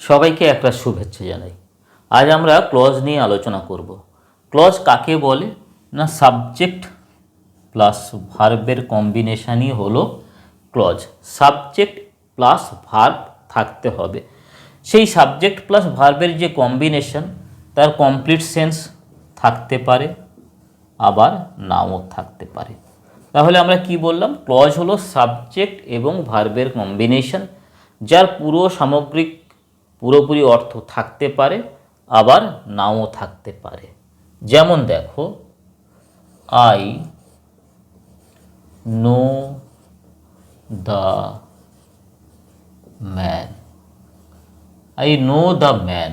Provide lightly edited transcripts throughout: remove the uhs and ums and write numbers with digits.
সবাইকে একটা শুভেচ্ছা জানাই। আজ আমরা ক্লজ নিয়ে আলোচনা করব। ক্লজ কাকে বলে না, সাবজেক্ট প্লাস ভার্বের কম্বিনেশানই হলো ক্লজ। সাবজেক্ট প্লাস ভার্ব থাকতে হবে। সেই সাবজেক্ট প্লাস ভার্বের যে কম্বিনেশন তার কমপ্লিট সেন্স থাকতে পারে, আবার নাও থাকতে পারে। তাহলে আমরা কি বললাম? ক্লজ হলো সাবজেক্ট এবং ভার্বের কম্বিনেশন, যার পুরোপুরি অর্থ থাকতে পারে, আবার নাও থাকতে পারে। যেমন দেখো, I know the man. I know the man,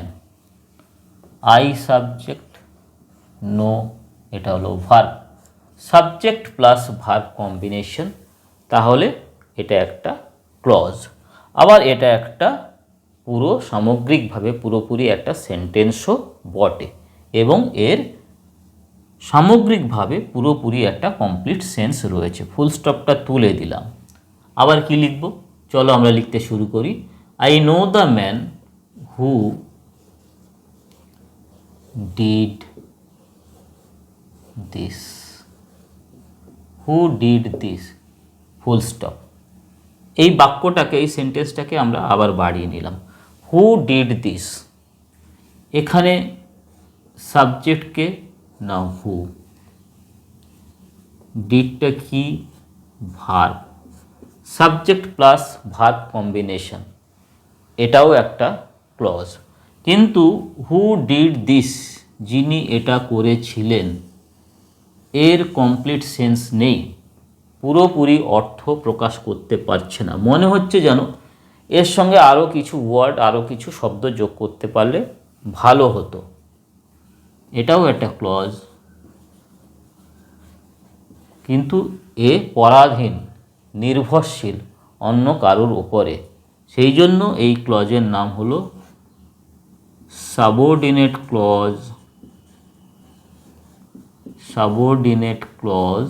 I subject, know এটা হলো verb. Subject plus verb combination, তাহলে এটা একটা ক্লজ। আবার এটা একটা পুরোপুরি একটা সেন্টেন্সও বটে, এবং এর সামগ্রিকভাবে পুরোপুরি একটা কমপ্লিট সেন্স রয়েছে। ফুল স্টপটা তুলে দিলাম। আবার কি লিখব? চলো আমরা লিখতে শুরু করি। I know the man who did this. Who did this, full stop. এই বাক্যটাকে, এই সেন্টেন্সটাকে আমরা আবার বাড়িয়ে নিলাম। হু ডিড দিস, এখানে সাবজেক্টকে না হু, ডিডটা কি? Verb. Subject plus verb combination, এটাও একটা ক্লজ। কিন্তু হু ডিড দিস, যিনি এটা করেছিলেন, এর কমপ্লিট সেন্স নেই, পুরোপুরি অর্থ প্রকাশ করতে পারছে না। মনে হচ্ছে যেন এর সঙ্গে আরও কিছু ওয়ার্ড, আরও কিছু শব্দ যোগ করতে পারলে ভালো হতো। এটাও একটা ক্লজ, কিন্তু এ পরাধীন, নির্ভরশীল অন্য কারোর উপরে। সেই জন্য এই ক্লজের নাম হলো সাবঅর্ডিনেট ক্লজ। সাবঅর্ডিনেট ক্লজ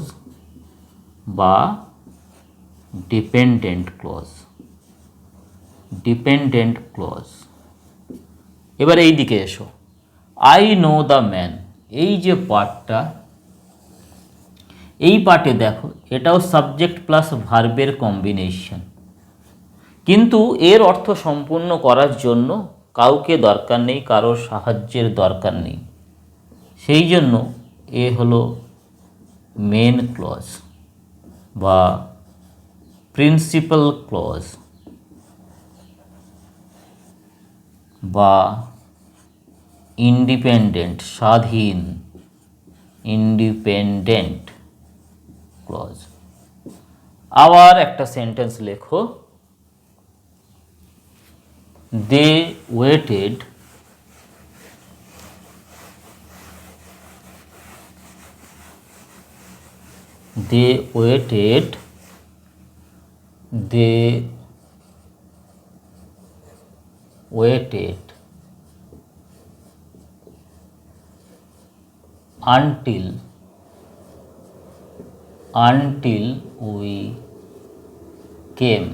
বা ডিপেন্ডেন্ট ক্লজ। Dependent clause. এবার এই দিকে এসো। আই নো দ্য ম্যান, এই যে পার্টটা, এই পার্টে দেখো এটাও সাবজেক্ট প্লাস ভার্বের কম্বিনেশন, কিন্তু এর অর্থ সম্পূর্ণ করার জন্য কাউকে দরকার নেই, কারোর সাহায্যের দরকার নেই। সেই জন্য এ হলো মেন ক্লজ বা প্রিন্সিপাল ক্লজ বা ইন্ডিপেন্ডেন্ট, স্বাধীন, ইন্ডিপেন্ডেন্ট ক্লজ। আবার একটা সেন্টেন্স লেখো। দে weighted until we came.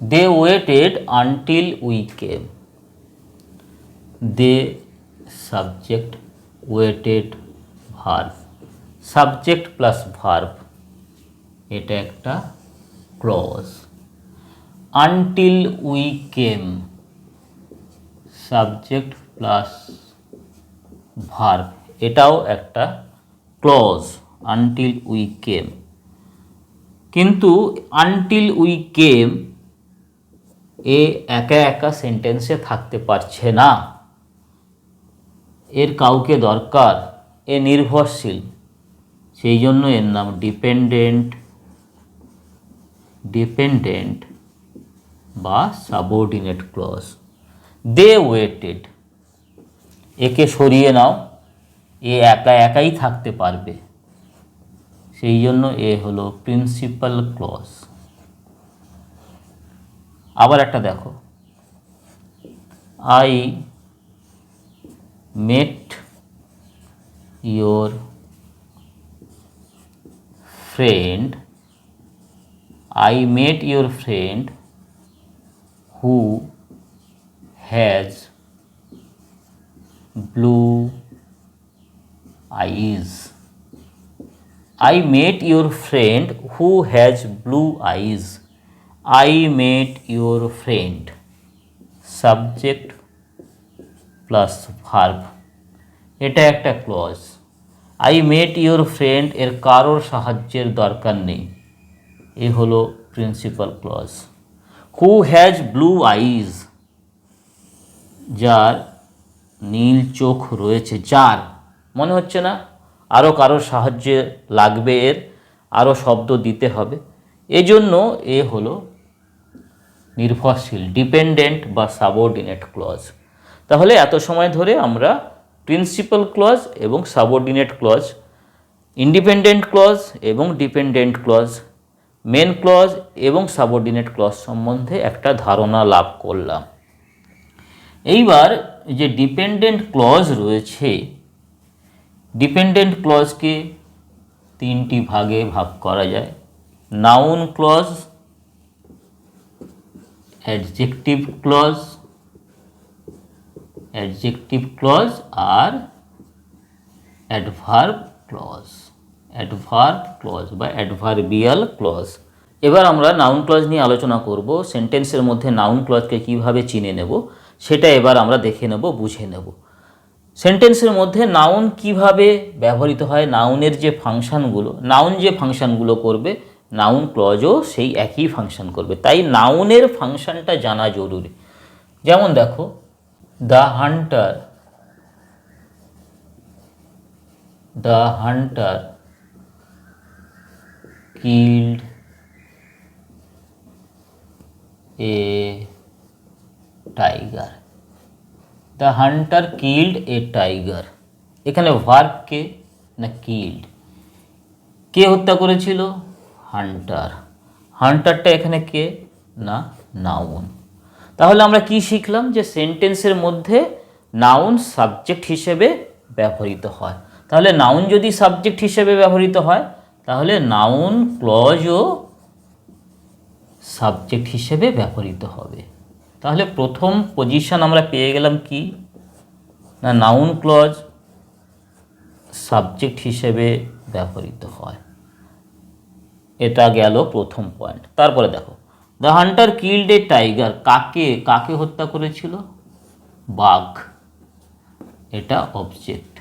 They waited until we came. They subject, waited verb, subject plus verb, এটা একটা clause. Until we came, subject plus verb, এটাও একটা ক্লজ। আনটিল উই কেম, কিন্তু আনটিল উই কেম এ একা একা সেন্টেন্সে থাকতে পারছে না, এর কাউকে দরকার, এ নির্ভরশীল। সেই জন্য এর নাম ডিপেন্ডেন্ট বা সাবঅর্ডিনেট ক্লজ। দে ওয়েটেড, একে সরিয়ে নাও, এ একা একাই থাকতে পারবে। সেই জন্য এ হলো প্রিন্সিপাল ক্লজ। আবার একটা দেখো। I met your friend who has blue eyes. I met your friend who has blue eyes. I met your friend. Subject plus verb. এটা একটা clause. I met your friend এর কারোর সাহায্যের দরকার নেই, এ হলো principal clause. Who has blue eyes, যার নীল চোখ রয়েছে, যার মনে হচ্ছে না আরও কারোর সাহায্যে লাগবে, এর আরও শব্দ দিতে হবে, এজন্য এ হলো নির্ভরশীল, ডিপেন্ডেন্ট বা সাবঅর্ডিনেট ক্লজ। তাহলে এত সময় ধরে আমরা প্রিন্সিপাল ক্লজ এবং সাবঅর্ডিনেট ক্লজ, ইন্ডিপেন্ডেন্ট ক্লজ এবং ডিপেন্ডেন্ট ক্লজ, মেন ক্লজ এবং সাবঅর্ডিনেট ক্লজ সম্বন্ধে একটা ধারণা লাভ করলাম। এইবার যে ডিপেন্ডেন্ট ক্লজ রয়েছে, ডিপেন্ডেন্ট ক্লজকে তিনটি ভাগে ভাগ করা যায়: নাউন ক্লজ, অ্যাডজেক্টিভ ক্লজ, আর অ্যাডভার্ব ক্লজ বা অ্যাডভার্বিয়াল ক্লজ। এবার আমরা নাউন ক্লজ নিয়ে আলোচনা করব। সেন্টেন্সের মধ্যে নাউন ক্লজকে কিভাবে চিনে নেব সেটা এবার আমরা দেখে নেব, বুঝে নেব। সেন্টেন্সের মধ্যে নাউন কিভাবে ব্যবহৃত হয়, নাউনের যে ফাংশানগুলো, নাউন যে ফাংশানগুলো করবে, নাউন ক্লজও সেই একই ফাংশন করবে। তাই নাউনের ফাংশনটা জানা জরুরি। যেমন দেখো, the Hunter killed a tiger. The Hunter killed a tiger, এখানে ভার্ব কে না কিল্ড, কে হত্যা করেছিল? হান্টার। হান্টারটা এখানে কে না নাউন। তাহলে আমরা কি শিখলাম? যে সেন্টেন্সের মধ্যে নাউন সাবজেক্ট হিসেবে ব্যবহৃত হয়। তাহলে নাউন যদি সাবজেক্ট হিসেবে ব্যবহৃত হয়, তাহলে নাউন ক্লজও সাবজেক্ট হিসেবে ব্যবহৃত হবে। তাহলে প্রথম পজিশন আমরা পেয়ে গেলাম কি না নাউন ক্লজ সাবজেক্ট হিসেবে ব্যবহৃত হয়। এটা গেল প্রথম পয়েন্ট। তারপরে দেখো, the Hunter killed a tiger, কাকে হত্যা করেছিল? বাঘ। এটা অবজেক্ট।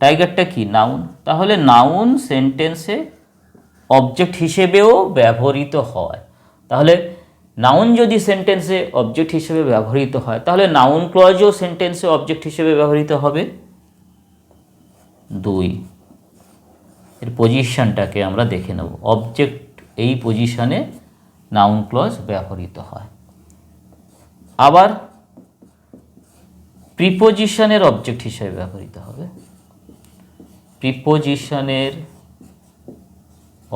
টাইগারটা কি? নাউন। তাহলে নাউন সেন্টেন্সে অবজেক্ট হিসেবেও ব্যবহৃত হয়। তাহলে নাউন যদি সেন্টেন্সে অবজেক্ট হিসেবে ব্যবহৃত হয়, তাহলে নাউন ক্লজও সেন্টেন্সে অবজেক্ট হিসেবে ব্যবহৃত হবে। 2, এর পজিশনটাকে আমরা দেখে নেব। অবজেক্ট, এই পজিশনে নাউন ক্লজ ব্যবহৃত হয়। আবার প্রিপোজিশনের অবজেক্ট হিসেবে ব্যবহৃত হবে। প্রিপোজিশনের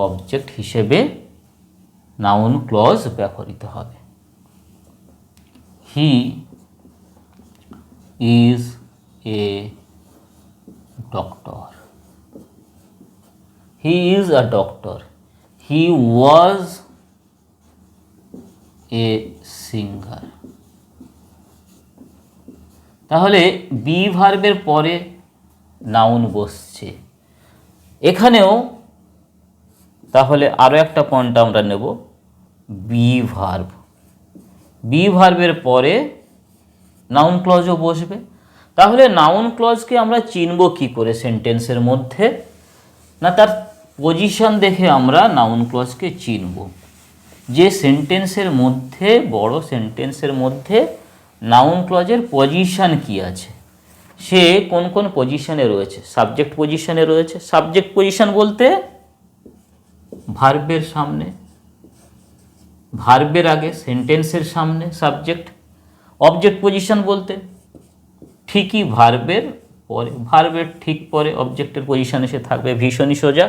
অবজেক্ট হিসেবে নাউন ক্লজ ব্যবহৃত হবে। হি is a doctor. He is a doctor. He was a singer. তাহলে বি ভার্বের পরে নাউন বসছে এখানেও। তাহলে আরও একটা পয়েন্ট আমরা নেব, বি ভার্বের পরে নাউন ক্লজও বসবে। তাহলে নাউন ক্লজকে আমরা চিনব কি করে সেন্টেন্সের মধ্যে? না, তার পজিশন দেখে আমরা নাউন ক্লজকে চিনব। যে সেন্টেন্সের মধ্যে, বড় সেন্টেন্সের মধ্যে নাউন ক্লজের পজিশন কি আছে, সে কোন কোন পজিশনে রয়েছে? সাবজেক্ট পজিশনে রয়েছে। সাবজেক্ট পজিশন বলতে ভার্বের সামনে, ভার্বের আগে, সেন্টেন্সের সামনে সাবজেক্ট। অবজেক্ট পজিশন বলতে ঠিকই ভার্বের পরে, ভার্বের ঠিক পরে অবজেক্টের পজিশনে সে থাকবে, ভীষণই সোজা।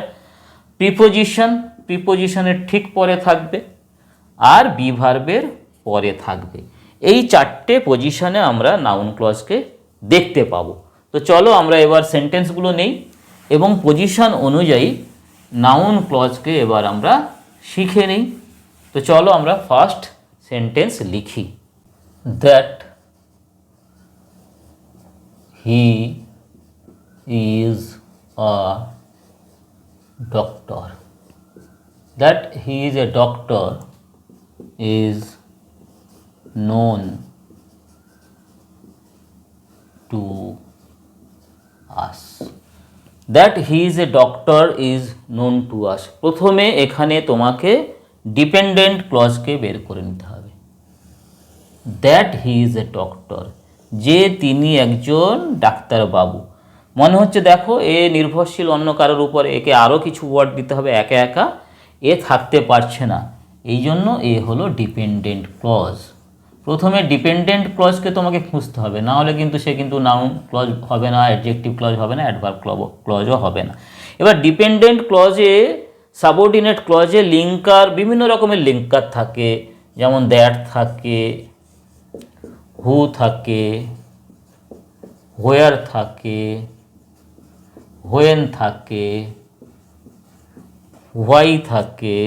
প্রিপোজিশনের ঠিক পরে থাকবে, আর বি ভার্বের পরে থাকবে। এই 4টে পজিশনে আমরা নাউন ক্লজকে দেখতে পাবো। তো চলো আমরা এবার সেন্টেন্সগুলো নেই এবং পজিশন অনুযায়ী নাউন ক্লজকে এবার আমরা শিখে নিই। তো চলো আমরা ফার্স্ট সেন্টেন্স লিখি, that he is a doctor, that he is a doctor is known to us, that he is a doctor is known to us। প্রথমে এখানে তোমাকে ডিপেন্ডেন্ট ক্লজকে বের করে নিতে হবে। That he is a doctor, যে তিনি একজন ডাক্তারবাবু। মনে হচ্ছে দেখো এ নির্ভরশীল অন্য কারোর উপরে, একে আরও কিছু ওয়ার্ড দিতে হবে, একা একা এ থাকতে পারছে না, এই জন্য এ হলো ডিপেন্ডেন্ট ক্লজ। প্রথমে ডিপেন্ডেন্ট ক্লজকে তোমাকে খুঁজতে হবে, না হলে কিন্তু সে কিন্তু নাউন ক্লজ হবে না, অ্যাডজেক্টিভ ক্লজ হবে না, অ্যাডভার্ব ক্লজও হবে না। এবার ডিপেন্ডেন্ট ক্লজে সাবঅর্ডিনেট ক্লজে লিঙ্কার, বিভিন্ন রকমের লিঙ্কার থাকে, যেমন দ্যাট থাকে, হু থাকে, হোয়ার থাকে, হোয়েন থাকে, হোয়াই থাকে,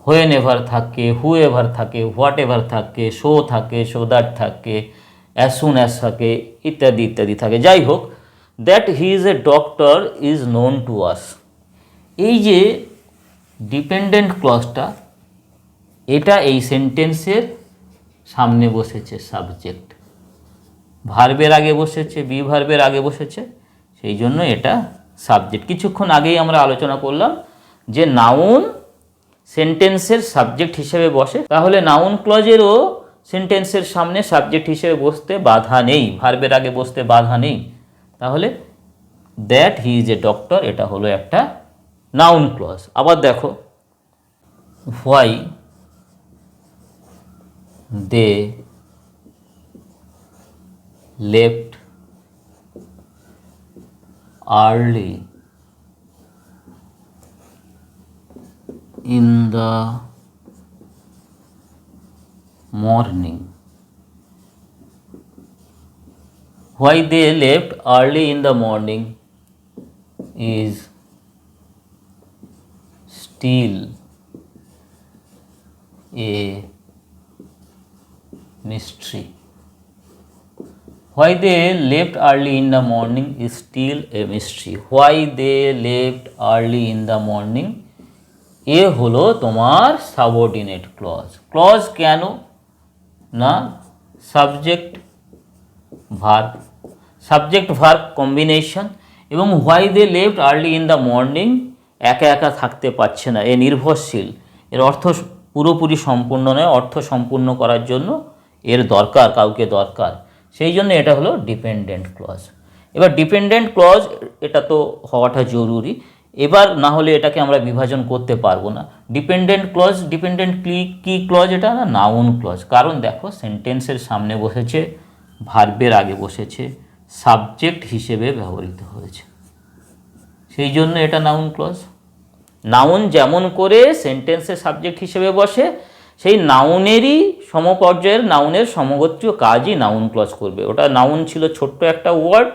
হোয়েন এভার থাকে, হু এভার থাকে, হোয়াট এভার থাকে, শো থাকে, শো দ্যাট থাকে, অ্যাজ সুন অ্যাজ থাকে, ইত্যাদি ইত্যাদি থাকে। যাই হোক, that he is a doctor is known to us. এই যে ডিপেন্ডেন্ট ক্লজটা, এটা এই সেন্টেন্সের সামনে বসেছে সাবজেক্ট, ভার্বের আগে বসেছে, বি ভার্বের আগে বসেছে, সেই জন্য এটা সাবজেক্ট। কিছুক্ষণ আগেই আমরা আলোচনা করলাম যে নাউন সেন্টেন্সের সাবজেক্ট হিসেবে বসে, তাহলে নাউন ক্লজেরও সেন্টেন্সের সামনে সাবজেক্ট হিসেবে বসতে বাধা নেই, ভার্বের আগে বসতে বাধা নেই। তাহলে that he is a doctor, এটা হলো একটা নাউন ক্লজ। আবার দেখো, why they left early in the morning, why they left early in the morning is still a mystery. Why they left early in the morning is still a mystery. Why they left early in the morning, এ হলো তোমার subordinate clause. Clause কেন না, subject verb, subject verb combination, এবং why they left early in the morning, একা একা থাকতে পারছে না, এ নির্ভরশীল, এর অর্থ পুরোপুরি সম্পূর্ণ নয়, অর্থ সম্পূর্ণ করার জন্য এর দরকার, কাউকে দরকার, সেই জন্য এটা হলো ডিপেন্ডেন্ট ক্লজ। এবার ডিপেন্ডেন্ট ক্লজ এটা তো হওয়াটা জরুরি, এবার না হলে এটাকে আমরা বিভাজন করতে পারবো না। ডিপেন্ডেন্ট ক্লজ, ডিপেন্ডেন্ট কি ক্লজ, এটা না নাউন ক্লজ, কারণ দেখো সেন্টেন্সের সামনে বসেছে, ভার্বের আগে বসেছে, সাবজেক্ট হিসেবে ব্যবহৃত হয়েছে, সেই জন্য এটা নাউন ক্লজ। নাউন যেমন করে সেন্টেন্সের সাবজেক্ট হিসেবে বসে, সেই নাউনেরই সমপর্যায়ের, নাউনের সমগোত্রীয় কাজই নাউন ক্লজ করবে। ওটা নাউন ছিল ছোট্ট একটা ওয়ার্ড,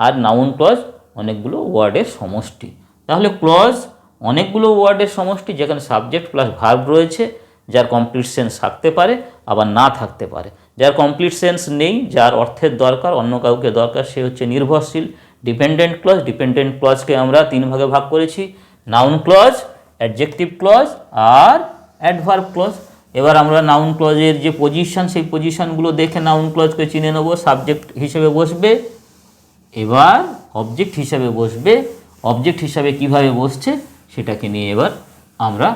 আর নাউন ক্লজ অনেকগুলো ওয়ার্ডের সমষ্টি। তাহলে ক্লজ অনেকগুলো ওয়ার্ডের সমষ্টি, যেখানে সাবজেক্ট প্লাস ভার্ব রয়েছে, যার কমপ্লিট সেন্স থাকতে পারে আবার না থাকতে পারে। যার কমপ্লিট সেন্স নেই, যার অর্থের দরকার, অন্য কাউকে দরকার, সে হচ্ছে নির্ভরশীল ডিপেন্ডেন্ট ক্লজ। ডিপেন্ডেন্ট ক্লজকে আমরা তিন ভাগে ভাগ করেছি, নাউন ক্লজ, অ্যাডজেক্টিভ ক্লজ আর অ্যাডভার্ব ক্লজ। এবার আমরা নাউন ক্লজের যে পজিশন, সেই পজিশনগুলো দেখে নাউন ক্লজকে চিনে নেব। সাবজেক্ট হিসেবে বসবে, এবার অবজেক্ট হিসাবে বসবে, অবজেক্ট হিসাবে কিভাবে বসছে সেটাকে নিয়ে এবার আমরা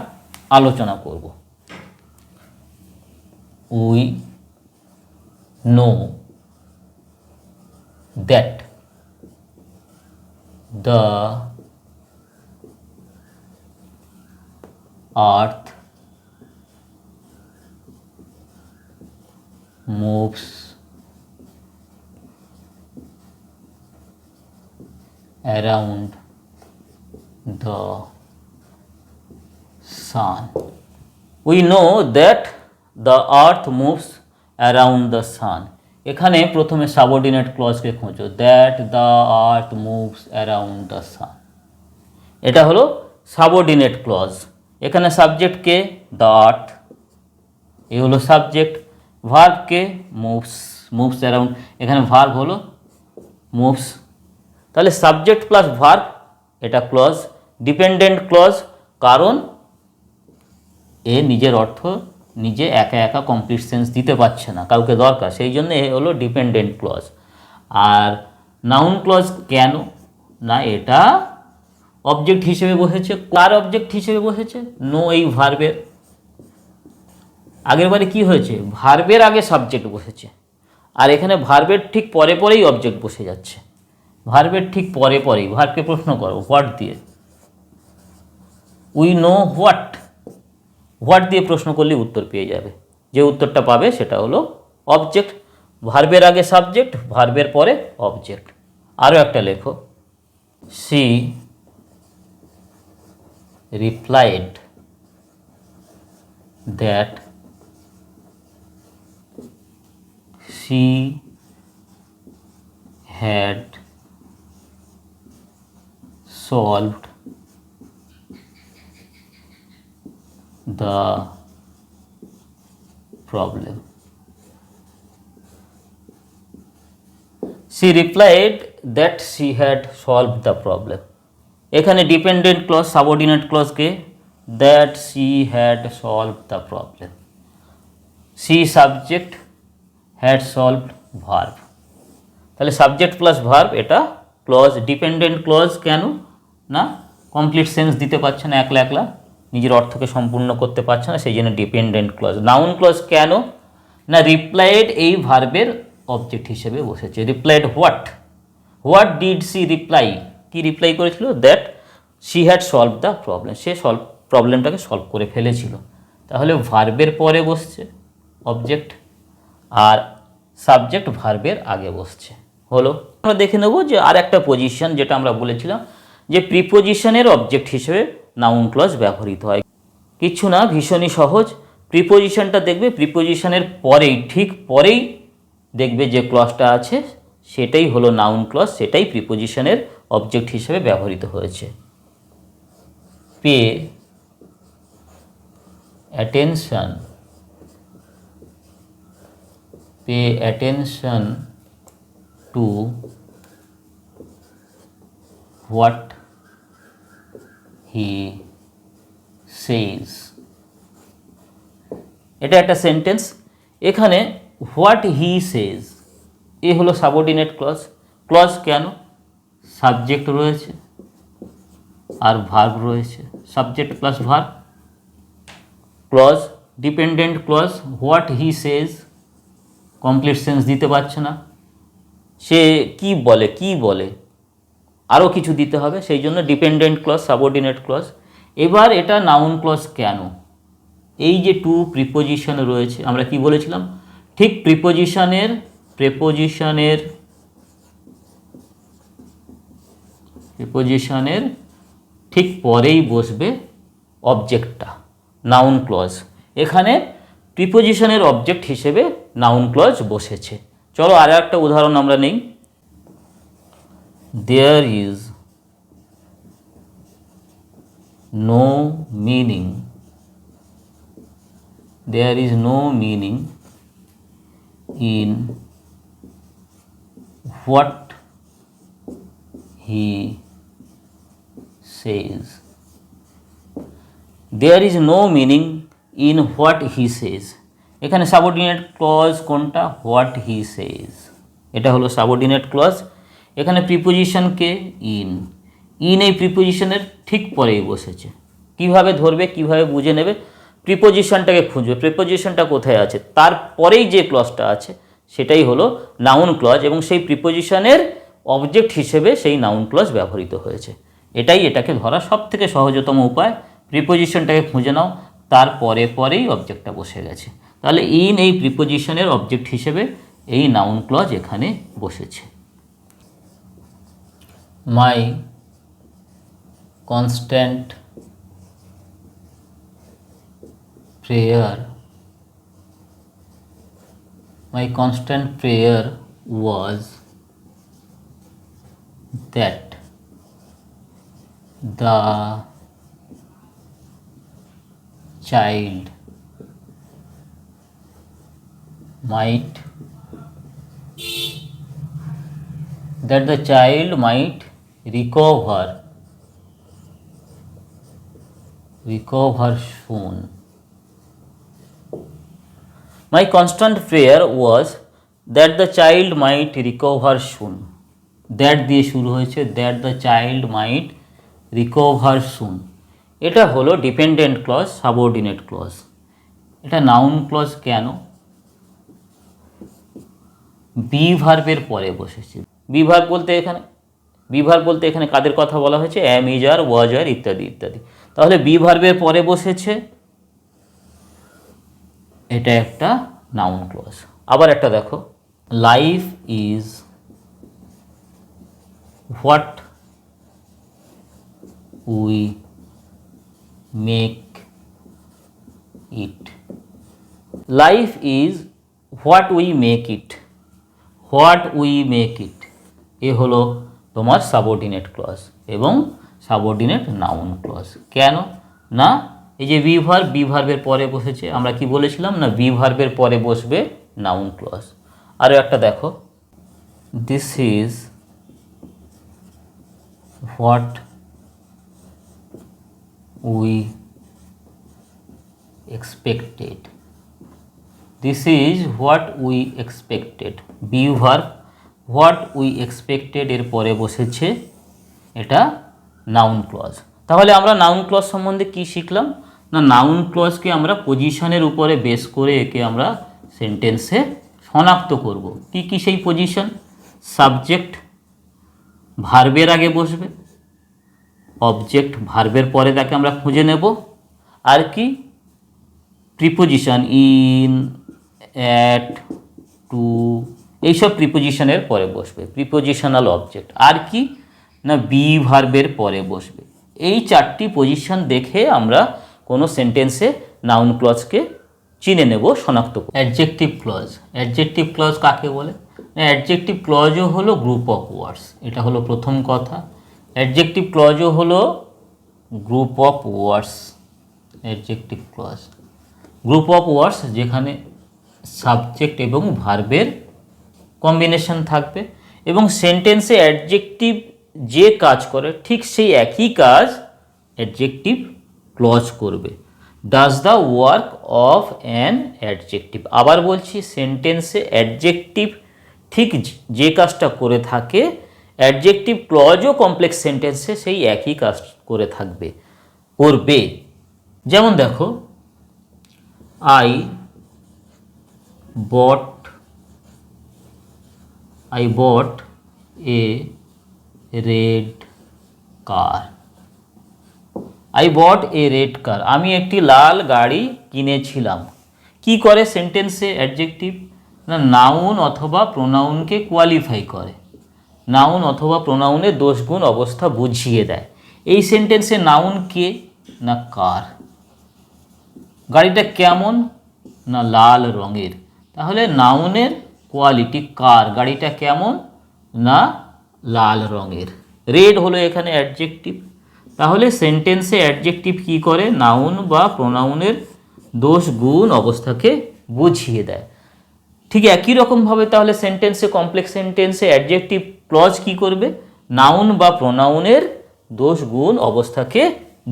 আলোচনা করব। We know that the earth moves around the sun. We know that the earth moves around the sun. এখানে প্রথমে সাবঅর্ডিনেট ক্লজকে খোঁজো, that the earth moves around the sun, এটা হলো সাবঅর্ডিনেট ক্লজ। এখানে সাবজেক্ট কে, দ্য আর্থ, এ হলো subject, ভার্বকে moves, moves around, এখানে verb হলো moves. তাহলে সাবজেক্ট প্লাস ভার্ব এটা ক্লজ, ডিপেন্ডেন্ট ক্লজ, কারণ এ নিজের অর্থ নিজে একা একা কমপ্লিট সেন্স দিতে পারছে না, কাউকে দরকার, সেই জন্য এ হলো ডিপেন্ডেন্ট ক্লজ। আর নাউন ক্লজ কেন না, এটা অবজেক্ট হিসেবে বসেছে। কার অবজেক্ট হিসেবে বসেছে? নো, এই ভার্বের। আগের বারে কী হয়েছে, ভার্বের আগে সাবজেক্ট বসেছে, আর এখানে ভার্বের ঠিক পরে পরেই অবজেক্ট বসে যাচ্ছে। ভার্বের ঠিক পরে পরেই ভার্বকে প্রশ্ন করো হোয়াট দিয়ে, উই নো হোয়াট, হোয়াট দিয়ে প্রশ্ন করলে উত্তর পেয়ে যাবে। যে উত্তরটা পাবে সেটা হলো অবজেক্ট। ভার্বের আগে সাবজেক্ট, ভার্বের পরে অবজেক্ট। আরও একটা লেখো, she replied that she had solved the problem. She replied that she had solved the problem. এখানে ডিপেন্ডেন্ট ক্লজ, সাবঅর্ডিনেট ক্লজকে that she had solved the problem. she subject, had solved verb. তাহলে subject plus verb এটা clause, dependent clause. কেন না, complete sense দিতে পারছে না, একলা একলা নিজের অর্থকে সম্পূর্ণ করতে পারছে না, সেই জন্য ডিপেন্ডেন্ট ক্লজ। নাউন ক্লজ কেন না, রিপ্লাইড এই ভার্বের অবজেক্ট হিসেবে বসেছে। Replied what, what did she reply, কি রিপ্লাই করেছিল? That she had solved the problem, সে প্রবলেমটাকে সলভ করে ফেলেছিল। তাহলে ভার্বের পরে বসছে অবজেক্ট, আর সাবজেক্ট ভার্বের আগে বসছে। হলো, আমরা দেখে নেব যে আর একটা পজিশন, যেটা আমরা বলেছিলাম যে প্রিপোজিশনের অবজেক্ট হিসেবে নাউন ক্লজ ব্যবহৃত হয়। কিছু না, ভীষণই সহজ। প্রিপোজিশনটা দেখবে, প্রিপোজিশনের পরেই, ঠিক পরেই দেখবে যে ক্লজটা আছে সেটাই হলো নাউন ক্লজ, সেটাই প্রিপোজিশনের অবজেক্ট হিসেবে ব্যবহৃত হয়েছে। Pay attention, pay attention to what he says. এটা একটা সেন্টেন্স। এখানে হোয়াট হি সেজ এ হলো সাবঅর্ডিনেট ক্লজ। ক্লজ কেন, সাবজেক্ট রয়েছে আর ভার্ব রয়েছে, subject plus verb clause. Dependent clause, what he says complete sense দিতে পারছে না, সে কি বলে, কি বলে, আরও কিছু দিতে হবে, সেই জন্য ডিপেন্ডেন্ট ক্লজ, সাবঅর্ডিনেট ক্লজ। এবার এটা নাউন ক্লজ কেন, এই যে টু প্রিপোজিশন রয়েছে, আমরা কি বলেছিলাম, ঠিক প্রিপোজিশনের ঠিক পরেই বসবে অবজেক্টটা, নাউন ক্লজ। এখানে প্রিপোজিশনের অবজেক্ট হিসেবে নাউন ক্লজ বসেছে। চলো আর একটা উদাহরণ আমরা নেই। There is no meaning, there is no meaning in what he says. There is no meaning in what he says, এখানে সাবঅর্ডিনেট ক্লজ কোনটা, হোয়াট হি সেজ, এটা হলো সাবঅর্ডিনেট ক্লজ। এখানে প্রিপোজিশনকে ইন, এই প্রিপোজিশনের ঠিক পরেই বসেছে। কিভাবে ধরবে, কিভাবে বুঝে নেবে, প্রিপোজিশনটাকে খুঁজবে, প্রিপোজিশনটা কোথায় আছে, তারপরেই যে ক্লজটা আছে সেটাই হলো নাউন ক্লজ, এবং সেই প্রিপোজিশনের অবজেক্ট হিসেবে সেই নাউন ক্লজ ব্যবহৃত হয়েছে। এটাই এটাকে ধরা সবথেকে সহজতম উপায়। প্রিপোজিশনটাকে খুঁজে নাও, তারপরে পরেই অবজেক্টটা বসে গেছে। তাহলে ইন এই প্রিপোজিশনের অবজেক্ট হিসেবে এই নাউন ক্লজ এখানে বসেছে। My constant prayer, my constant prayer was that the child might, that the child might recover soon. My constant prayer was that the child might recover soon. That দিয়ে শুরু হয়েছে, that the child might recover soon. এটা হলো dependent clause, subordinate clause. এটা noun clause কেন? B ভার্বের পরে বসেছে। বি ভার্ব বলতে এখানে কাদের কথা বলা হয়েছে? অ্যাম, ইজ, আর, ওয়াজ, আর ইত্যাদি ইত্যাদি। তাহলে বি ভার্বের পরে বসেছে, এটা একটা নাউন ক্লজ। আবার একটা দেখো, life is what we make it. Life is what we make it. What we make it এ হলো তোমার সাবঅর্ডিনেট ক্লজ এবং সাবঅর্ডিনেট নাউন ক্লজ। কেন না? এই যে বি ভার্বের পরে বসেছে, আমরা কি বলেছিলাম না বি ভার্বের পরে বসবে নাউন ক্লজ। আরও একটা দেখো, this is what we expected. This is what we expected. Be verb what we expected এর পরে বসেছে, এটা নাউন ক্লজ। তাহলে আমরা নাউন ক্লজ সম্বন্ধে কি শিখলাম না, নাউন ক্লজকে আমরা পজিশনের উপরে বেস করে একে আমরা সেন্টেন্সে শনাক্ত করব। কি কি সেই পজিশন? সাবজেক্ট ভার্বের আগে বসবে, অবজেক্ট ভার্বের পরে তাকে আমরা খুঁজে নেব, আর কি প্রিপোজিশন ইন, অ্যাট, টু, এইসব প্রিপোজিশনের পরে বসবে, প্রিপোজিশনাল অবজেক্ট। আর কি না বি ভার্বের পরে বসবে। এই চারটি পজিশন দেখে আমরা কোনো সেন্টেন্সে নাউন ক্লজকে চিনে নেব, শনাক্ত করব। Adjective clause. অ্যাডজেক্টিভ ক্লজ কাকে বলে? অ্যাডজেক্টিভ ক্লজও হলো গ্রুপ অফ ওয়ার্ডস। এটা হলো প্রথম কথা। অ্যাডজেক্টিভ ক্লজও হলো group of words. Adjective clause group of words যেখানে সাবজেক্ট এবং ভার্বের কম্বিনেশন থাকবে এবং সেন্টেন্সে অ্যাডজেক্টিভ যে কাজ করে ঠিক সেই একই কাজ অ্যাডজেক্টিভ ক্লজ করবে। Does the work of an adjective. আবার বলছি, সেন্টেন্সে অ্যাডজেক্টিভ ঠিক যে কাজটা করে থাকে অ্যাডজেক্টিভ ক্লজও কমপ্লেক্স সেন্টেন্সে সেই একই কাজ করে থাকবে, করবে। যেমন দেখো, I bought a red car. I bought a red car. আমি একটি লাল গাড়ি কিনেছিলাম। কি করে সেন্টেন্সে অ্যাডজেক্টিভ? না নাউন অথবা প্রোনাউনকে কোয়ালিফাই করে, নাউন অথবা প্রোনাউনের দোষ গুণ অবস্থা বুঝিয়ে দেয়। এই সেন্টেন্সে নাউন কে? না কার। গাড়িটা কেমন? না লাল রঙের। তাহলে নাউনের কোয়ালিটি কার, গাড়িটা কেমন? না লাল রঙের। রেড হলো এখানে অ্যাডজেক্টিভ। তাহলে সেন্টেন্সে অ্যাডজেক্টিভ কি করে? নাউন বা প্রোনাউনের দোষ গুণ অবস্থাকে বুঝিয়ে দেয়। ঠিক একই রকমভাবে তাহলে সেন্টেন্সে, কমপ্লেক্স সেন্টেন্সে অ্যাডজেক্টিভ ক্লজ কি করবে? নাউন বা প্রোনাউনের দোষ গুণ অবস্থাকে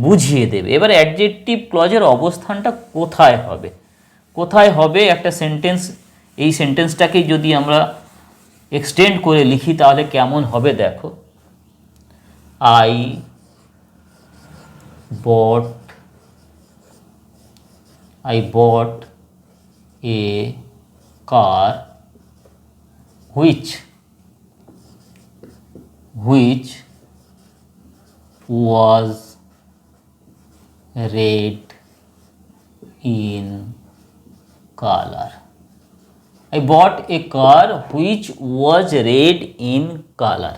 বুঝিয়ে দেবে। এবার অ্যাডজেক্টিভ ক্লজের অবস্থানটা কোথায় হবে? কোথায় হবে একটা সেন্টেন্স? এই সেন্টেন্সটাকে যদি আমরা এক্সটেন্ড করে লিখি তাহলে কেমন হবে দেখো, I bought A car which was red in color. I bought a car which was red in color.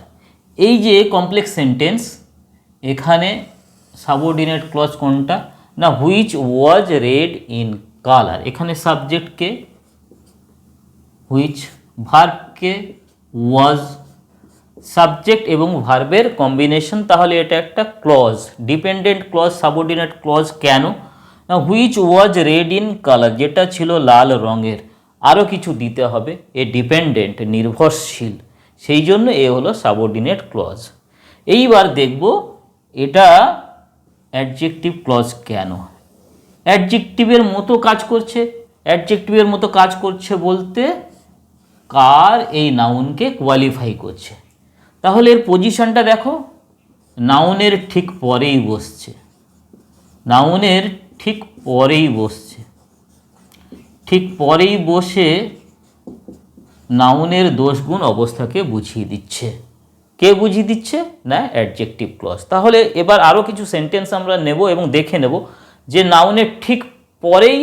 এই যে কমপ্লেক্স সেন্টেন্স, এখানে সাবঅর্ডিনেট ক্লজ কোনটা? না which was red in color। এখানে সাবজেক্টকে which, ভার্বকে was, সাবজেক্ট এবং ভার্বের কম্বিনেশন। তাহলে এটা একটা clause, dependent clause, subordinate clause. কেন না which was red in color, যেটা ছিল লাল রঙের। আরও কিছু দিতে হবে, এ ডিপেন্ডেন্ট নির্ভরশীল, সেই জন্য এ হলো সাবঅর্ডিনেট ক্লজ। এইবার দেখব এটা অ্যাডজেক্টিভ ক্লজ কেন। অ্যাডজেক্টিভের মতো কাজ করছে। অ্যাডজেক্টিভের মতো কাজ করছে বলতে কার, এই নাউনকে কোয়ালিফাই করছে। তাহলে এর পজিশনটা দেখো, নাউনের ঠিক পরেই বসছে, নাউনের ঠিক পরেই বসছে, ঠিক পরেই বসে নাউনের দোষগুণ অবস্থাকে বুঝিয়ে দিচ্ছে। কে বুঝিয়ে দিচ্ছে? না, অ্যাডজেক্টিভ ক্লজ। তাহলে এবার আরও কিছু সেন্টেন্স আমরা নেব এবং দেখে নেব যে নাউনের ঠিক পরেই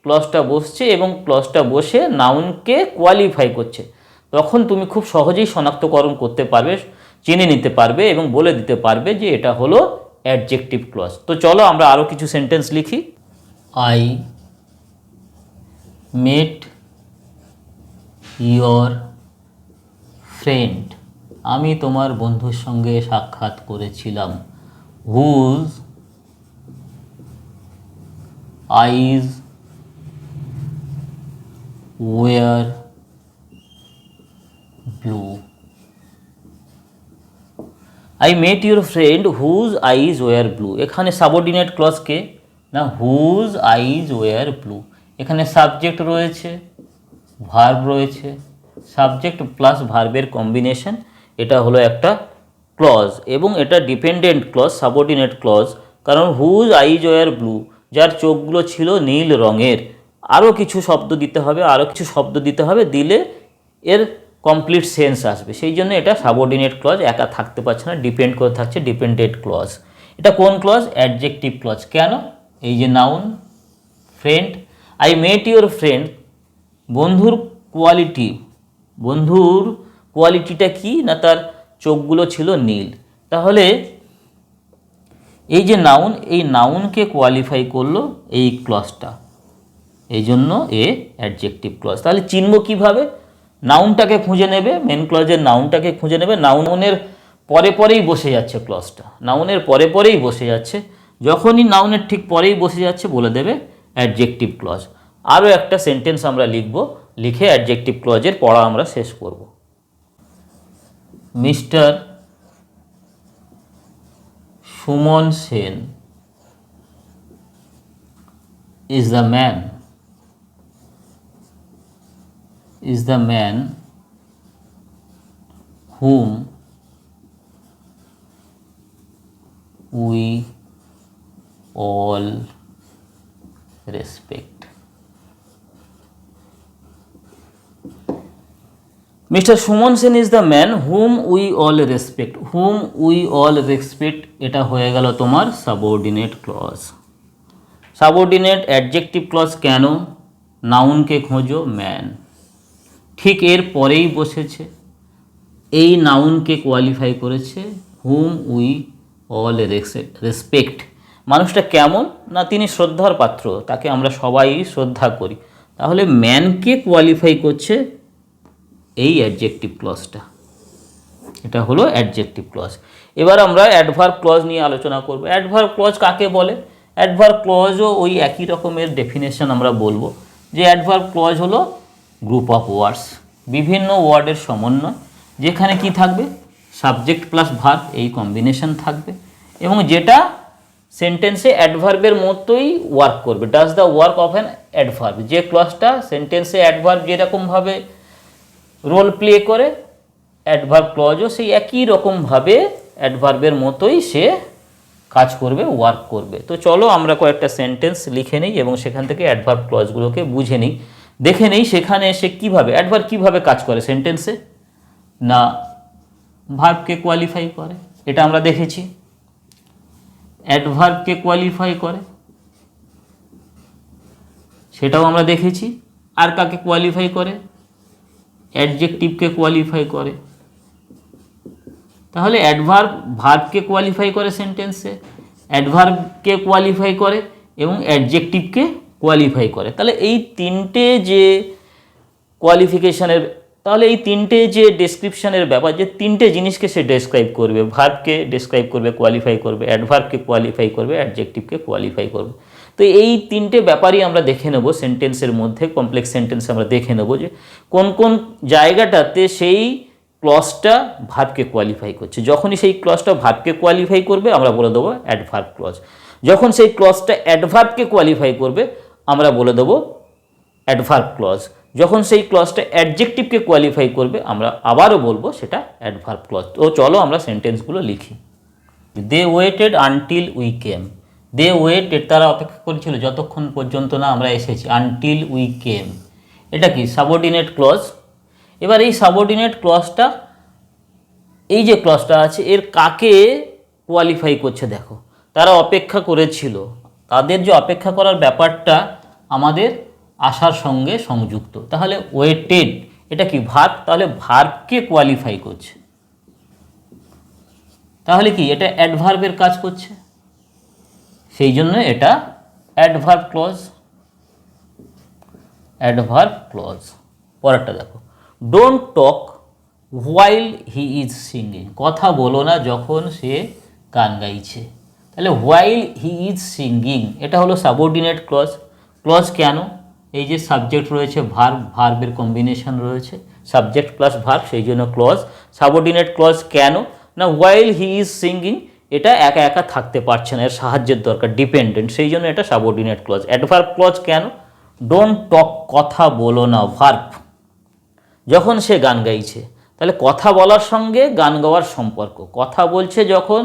ক্লজটা বসছে এবং ক্লজটা বসে নাউনকে কোয়ালিফাই করছে। তখন তুমি খুব সহজেই শনাক্তকরণ করতে পারবে, চিনে নিতে পারবে এবং বলে দিতে পারবে যে এটা হলো অ্যাডজেক্টিভ ক্লজ। তো চলো আমরা আরও কিছু সেন্টেন্স লিখি। আই মেট ইয়োর ফ্রেন্ড, আমি তোমার বন্ধুর সঙ্গে সাক্ষাৎ করেছিলাম। Whose eyes were blue. I met your friend whose eyes were blue. এখানে সাবঅর্ডিনেট ক্লজ কে? না, হুজ আইজ ওয়ার ব্লু। এখানে সাবজেক্ট রয়েছে, ভার্ব রয়েছে, সাবজেক্ট প্লাস ভার্বের কম্বিনেশন, এটা হলো একটা ক্লজ এবং এটা ডিপেন্ডেন্ট ক্লজ, সাবঅর্ডিনেট ক্লজ। কারণ হুজ আইজ ওয়ার ব্লু, যার চোখগুলো ছিল নীল রঙের। আরও কিছু শব্দ দিতে হবে, আরও কিছু শব্দ দিতে হবে, দিলে এর কমপ্লিট সেন্স আসবে। সেই জন্য এটা সাবঅর্ডিনেট ক্লজ, একা থাকতে পারছে না, ডিপেন্ড করে থাকছে, ডিপেন্ডেন্ট ক্লজ। এটা কোন ক্লজ? Adjective clause. কেন? এই যে noun friend, I met your friend, বন্ধুর কোয়ালিটি, বন্ধুর কোয়ালিটিটা কি? না, তার চোখগুলো ছিল নীল। তাহলে এই যে নাউন, এই নাউনকে কোয়ালিফাই করলো এই ক্লজটা, এই জন্য এ অ্যাডজেক্টিভ ক্লজ। তাহলে চিনব কিভাবে? নাউনটাকে খুঁজে নেবে, মেন ক্লজের নাউনটাকে খুঁজে নেবে। নাউনের পরে পরেই বসে যাচ্ছে ক্লজটা, নাউনের পরে পরেই বসে যাচ্ছে। যখনই নাউনের ঠিক পরেই বসে যাচ্ছে বলে দেবে অ্যাডজেক্টিভ ক্লজ। আরও একটা সেন্টেন্স আমরা লিখব, লিখে অ্যাডজেক্টিভ ক্লজের পড়া আমরা শেষ করব। Mister Suman Sen is the man whom we all respect. Mr. Suman Sen is the man whom we all respect. Whom we all respect এটা হয়ে গেল তোমার subordinate clause. Subordinate adjective clause কেন? নাউনকে খোঁজো, ম্যান, ঠিক এর পরেই বসেছে, এই নাউনকে কোয়ালিফাই করেছে, হুম উই অল রেসপেক্ট। মানুষটা কেমন? না, তিনি শ্রদ্ধার পাত্র, তাকে আমরা সবাই শ্রদ্ধা করি। তাহলে ম্যানকে কোয়ালিফাই করছে এই অ্যাডজেক্টিভ ক্লজটা, এটা হলো অ্যাডজেক্টিভ ক্লজ। এবার আমরা অ্যাডভার্ব ক্লজ নিয়ে আলোচনা করব। অ্যাডভার্ব ক্লজ কাকে বলে? অ্যাডভার্ব ক্লজও ওই একই রকমের ডেফিনেশন আমরা বলবো, যে অ্যাডভার্ব ক্লজ হলো গ্রুপ অফ ওয়ার্ডস, বিভিন্ন ওয়ার্ডের সমন্বয়, যেখানে কি থাকবে? সাবজেক্ট প্লাস ভার্ব, এই কম্বিনেশন থাকবে, এবং যেটা সেন্টেন্সে অ্যাডভার্বের মতোই ওয়ার্ক করবে। Does the work of an adverb, যে ক্লজটা সেন্টেন্সে অ্যাডভার্ব যেরকমভাবে রোল প্লে করে, অ্যাডভার্ব ক্লজও সেই একই রকমভাবে অ্যাডভার্বের মতোই সে কাজ করবে, ওয়ার্ক করবে। তো চলো আমরা কয়েকটা সেন্টেন্স লিখে নিই এবং সেখান থেকে অ্যাডভার্ব ক্লজগুলোকে বুঝে নিই, দেখে নিই সেখানে সে কীভাবে অ্যাডভার্ব কীভাবে কাজ করে সেন্টেন্সে। না, ভার্বকে কোয়ালিফাই করে, এটা আমরা দেখেছি। অ্যাডভার্বকে কোয়ালিফাই করে, সেটাও আমরা দেখেছি। আর কাকে কোয়ালিফাই করে? অ্যাডজেক্টিভকে কোয়ালিফাই করে। তাহলে অ্যাডভার্ব ভার্বকে কোয়ালিফাই করে সেন্টেন্সে, অ্যাডভার্বকে কোয়ালিফাই করে এবং অ্যাডজেক্টিভকে কোয়ালিফাই করে। তাহলে এই তিনটে যে কোয়ালিফিকেশানের, তাহলে এই তিনটে যে ডেসক্রিপশানের ব্যাপার, যে তিনটে জিনিসকে সে ডেসক্রাইব করবে, ভার্বকে ডেসক্রাইব করবে, কোয়ালিফাই করবে, অ্যাডভার্বকে কোয়ালিফাই করবে, অ্যাডজেক্টিভকে কোয়ালিফাই করবে। তো এই তিনটে ব্যাপারই আমরা দেখে নেব সেন্টেন্সের মধ্যে, কমপ্লেক্স সেন্টেন্স আমরা দেখে নেব যে কোন কোন জায়গাটাতে সেই ক্লজটা ভার্বকে কোয়ালিফাই করছে। যখনই সেই ক্লজটা ভার্বকে কোয়ালিফাই করবে আমরা বলে দেবো অ্যাডভার্ব ক্লজ। যখন সেই ক্লজটা অ্যাডভার্বকে কোয়ালিফাই করবে আমরা বলে দেবো অ্যাডভার্ব ক্লজ। যখন সেই ক্লজটা অ্যাডজেক্টিভকে কোয়ালিফাই করবে আমরা আবারও বলবো সেটা অ্যাডভার্ব ক্লজ। তো চলো আমরা সেন্টেন্সগুলো লিখি। They waited until we came. They waited, তারা অপেক্ষা করেছিল যতক্ষণ পর্যন্ত না আমরা এসেছি। আনটিল উই কেম, এটা কি সাবঅর্ডিনেট ক্লজ। এবার এই সাবঅর্ডিনেট ক্লজটা, এই যে ক্লজটা আছে এর কাকে কোয়ালিফাই করছে দেখো। তারা অপেক্ষা করেছিল, তাদের যে অপেক্ষা করার ব্যাপারটা আমাদের আসার সঙ্গে সংযুক্ত। তাহলে ওয়েটেড এটা কি ভার্ব, তাহলে ভার্বকে কোয়ালিফাই করছে। তাহলে কি এটা অ্যাডভার্বের কাজ করছে, সেই জন্য এটা অ্যাডভার্ব ক্লজ। Adverb clause. পরেরটা দেখো, don't talk while he is singing. কথা বলো না যখন সে গান গাইছে। তাহলে হোয়াইল হি ইজ সিঙ্গিং এটা হলো সাবঅর্ডিনেট ক্লজ। ক্লজ কেন? এই যে সাবজেক্ট রয়েছে, ভার্ব, ভার্বের কম্বিনেশন রয়েছে, সাবজেক্ট প্লাস ভার্ব, সেই জন্য ক্লজ। সাবঅর্ডিনেট ক্লজ কেন না, হোয়াইল হি ইজ সিঙ্গিং এটা একা একা থাকতে পারছে না, এর সাহায্যের দরকার, ডিপেন্ডেন্ট, সেই জন্য এটা সাবঅর্ডিনেট ক্লজ। অ্যাডভার্ব ক্লজ কেন? ডোন্ট টক কথা বলো না, ভার্ব, যখন সে গান গাইছে। তাহলে কথা বলার সঙ্গে গান গাওয়ার সম্পর্ক। কথা বলছে যখন,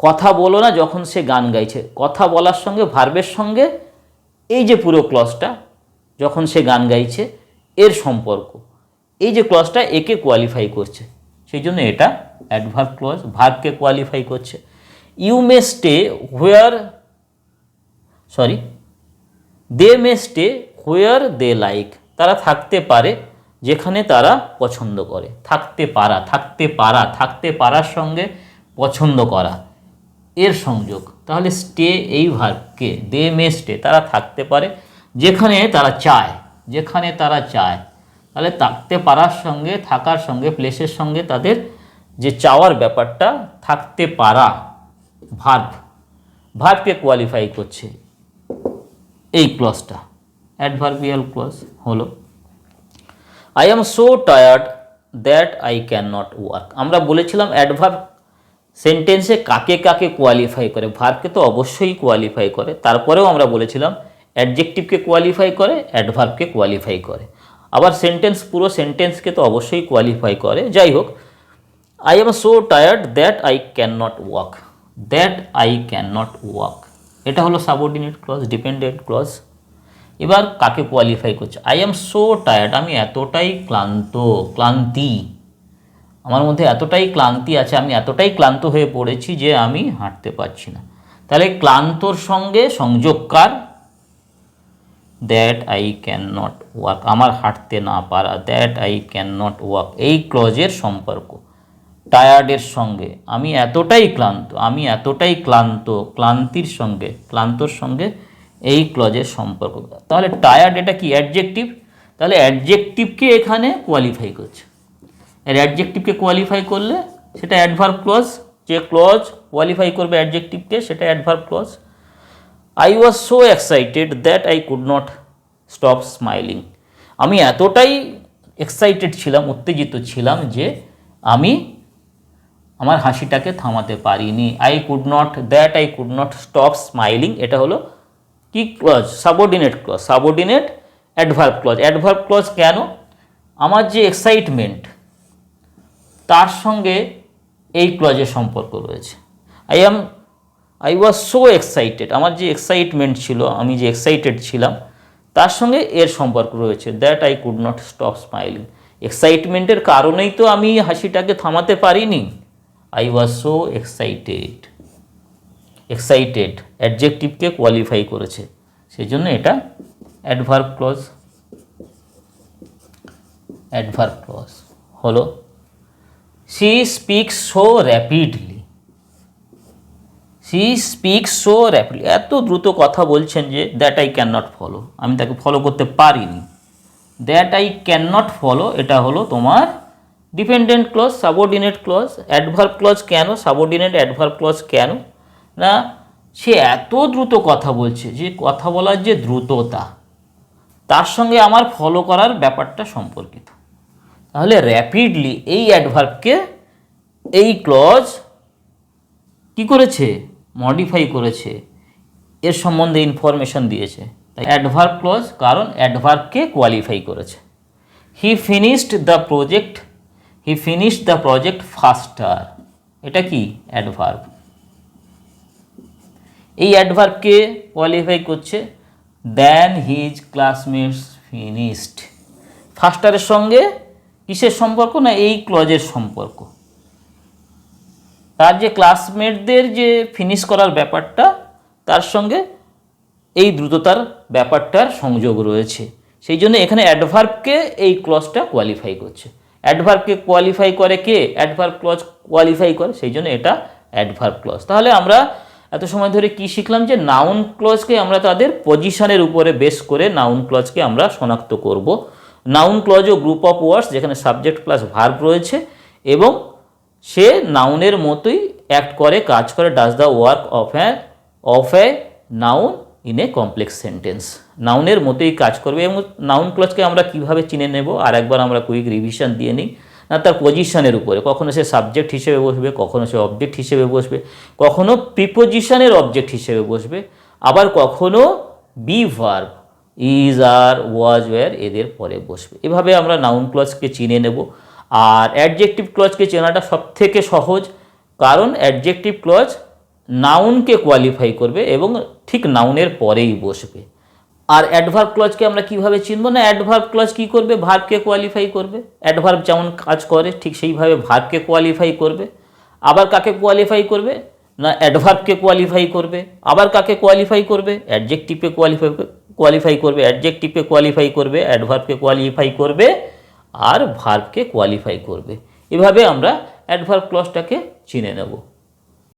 কথা বলো না যখন সে গান গাইছে, কথা বলার সঙ্গে ভার্বের সঙ্গে এই যে পুরো ক্লজটা যখন সে গান গাইছে এর সম্পর্ক, এই যে ক্লজটা একে কোয়ালিফাই করছে, সেই জন্য এটা অ্যাডভার্ব ক্লজ, ভার্বকে কোয়ালিফাই করছে। You may stay where, sorry, they may stay where they like. তারা থাকতে পারে যেখানে তারা পছন্দ করে। থাকতে পারা, থাকতে পারা, থাকতে পারার সঙ্গে পছন্দ করা এর সংযোগ। তাহলে স্টে এই ভার্বকে, দে মে স্টে তারা থাকতে পারে যেখানে তারা চায়, যেখানে তারা চায়। তাহলে থাকতে পারার সঙ্গে, থাকার সঙ্গে, প্লেসের সঙ্গে তাদের যে চাওয়ার ব্যাপারটা, থাকতে পারা ভার্ব, ভার্বকে কোয়ালিফাই করছে এই ক্লজটা, অ্যাডভার্বিয়াল ক্লজ হলো। I am so tired that I can not work. আমরা বলেছিলাম অ্যাডভার্ব সেন্টেন্সে কাকে কাকে কোয়ালিফাই করে, ভার্বকে তো অবশ্যই কোয়ালিফাই করে, তারপরেও আমরা বলেছিলাম অ্যাডজেক্টিভকে কোয়ালিফাই করে, অ্যাডভার্বকে কোয়ালিফাই করে, আবার সেন্টেন্স, পুরো সেন্টেন্সকে তো অবশ্যই কোয়ালিফাই করে। যাই হোক, I am so tired that I can not work, that I can not work এটা হলো সাবঅর্ডিনেট ক্লজ, ডিপেন্ডেন্ট ক্লজ। এবার কাকে কোয়ালিফাই করছে? আই এম সো টায়ার্ড, আমি এতটাই ক্লান্ত, ক্লান্তি, আমার মধ্যে এতটাই ক্লান্তি আছে, আমি এতটাই ক্লান্ত হয়ে পড়েছি যে আমি হাঁটতে পারছি না। তাহলে ক্লান্তর সঙ্গে সংযোগকার that I can not work, আমার হাঁটতে না পারা, that I can not work এই ক্লজের সম্পর্ক টায়ার্ডের সঙ্গে। আমি এতটাই ক্লান্ত, আমি এতটাই ক্লান্ত, ক্লান্তির সঙ্গে, ক্লান্তর সঙ্গে এই ক্লজের সম্পর্ক। তাহলে টায়ার্ড এটা কি অ্যাডজেক্টিভ, তাহলে অ্যাডজেক্টিভকে এখানে কোয়ালিফাই করছে। এর অ্যাডজেক্টিভকে কোয়ালিফাই করলে সেটা অ্যাডভার্ব ক্লজ, যে ক্লজ কোয়ালিফাই করবে অ্যাডজেক্টিভকে সেটা adverb clause. I was so excited that I could not stop smiling, আমি এতটাই এক্সাইটেড ছিলাম, উত্তেজিত ছিলাম যে আমি আমার হাসিটাকে থামাতে পারিনি। I could not, that I could not stop smiling এটা হলো কি ক্লজ? Subordinate clause, subordinate adverb clause. Adverb clause কেন? আমার যে এক্সাইটমেন্ট তার সঙ্গে এই ক্লজের সম্পর্ক রয়েছে। আই ওয়াজ সো এক্সাইটেড, আমার যে এক্সাইটমেন্ট ছিল, আমি যে এক্সাইটেড ছিলাম তার সঙ্গে এর সম্পর্ক রয়েছে। That I could not stop smiling, এক্সাইটমেন্টের কারণেই তো আমি হাসিটাকে থামাতে পারিনি। I was so excited, excited অ্যাডজেক্টিভকে কোয়ালিফাই করেছে, সেই জন্য এটা অ্যাডভার্ব ক্লজ। অ্যাডভার্ব ক্লজ হলো। She speaks so rapidly, she speaks so rapidly, এত দ্রুত কথা বলছেন যে that I can not follow, আমি তাকে ফলো করতে পারিনি। That I can not follow এটা হলো তোমার dependent clause, subordinate clause. Adverb clause কেন? সাবঅর্ডিনেট অ্যাডভার্ব ক্লজ কেন না, সে এত দ্রুত কথা বলছে, যে কথা বলার যে দ্রুততা তার সঙ্গে আমার ফলো করার ব্যাপারটা সম্পর্কিত। তাহলে র্যাপিডলি এই অ্যাডভার্বকে এই ক্লজ কি করেছে, মডিফাই করেছে, এর সম্বন্ধে ইনফরমেশন দিয়েছে। তাই অ্যাডভার্ব ক্লজ, কারণ অ্যাডভার্বকে কোয়ালিফাই করেছে। হি ফিনিশড দ্য প্রজেক্ট ফাস্টার, এটা কি অ্যাডভার্ব। এই অ্যাডভার্বকে কোয়ালিফাই করছে দেন হিজ ক্লাসমেটস ফিনিশড। ফাস্টারের সঙ্গে কিসের সম্পর্ক, না এই ক্লজের সম্পর্ক। তার যে ক্লাসমেটদের যে ফিনিশ করার ব্যাপারটা, তার সঙ্গে এই দ্রুততার ব্যাপারটার সংযোগ রয়েছে। সেই জন্য এখানে অ্যাডভার্বকে এই ক্লজটা কোয়ালিফাই করছে। অ্যাডভার্বকে কোয়ালিফাই করে কে, অ্যাডভার্ব ক্লজ কোয়ালিফাই করে, সেই জন্য এটা অ্যাডভার্ব ক্লজ। তাহলে আমরা এত সময় ধরে কি শিখলাম, যে নাউন ক্লজকে আমরা তাদের পজিশনের উপরে বেস করে নাউন ক্লজকে আমরা শনাক্ত করব। নাউন ক্লজ ও গ্রুপ অফ ওয়ার্ডস যেখানে সাবজেক্ট প্লাস ভার্ব রয়েছে এবং সে নাউনের মতোই অ্যাক্ট করে, কাজ করে, does the work of a noun in a complex sentence. নাউনের মতোই কাজ করবে। এবং নাউন ক্লজকে আমরা কিভাবে চিনে নেব, আর একবার আমরা কুইক রিভিশন দিয়ে নিই। না তার পজিশনের উপরে, কখনো সে সাবজেক্ট হিসেবে বসবে, কখনো সে অবজেক্ট হিসেবে বসবে, কখনো প্রিপোজিশনের অবজেক্ট হিসেবে বসবে, আবার কখনো বি ভার্ব ইজ আর ওয়াজ ওয়্যার এদের পরে বসবে। এভাবে আমরা নাউন ক্লজকে চিনে নেব। আর অ্যাডজেক্টিভ ক্লজকে চেনাটা সবথেকে সহজ, কারণ অ্যাডজেক্টিভ ক্লজ নাউনকে কোয়ালিফাই করবে এবং ঠিক নাউনের পরেই বসবে। আর অ্যাডভার্ব ক্লজকে আমরা কিভাবে চিনব, না অ্যাডভার্ব ক্লজ কি করবে, ভার্বকে কোয়ালিফাই করবে। অ্যাডভার্ব যেমন কাজ করে ঠিক সেইভাবে ভার্বকে কোয়ালিফাই করবে। আবার কাকে কোয়ালিফাই করবে, না অ্যাডভার্বকে কোয়ালিফাই করবে। আবার কাকে কোয়ালিফাই করবে, অ্যাডজেক্টিভকে কোয়ালিফাই করবে, অ্যাডজেক্টিভকে কোয়ালিফাই করবে, অ্যাডভার্বকে কোয়ালিফাই করবে, আর ভার্বকে কোয়ালিফাই করবে। এভাবে আমরা অ্যাডভার্ব ক্লজটাকে চিনে নেব।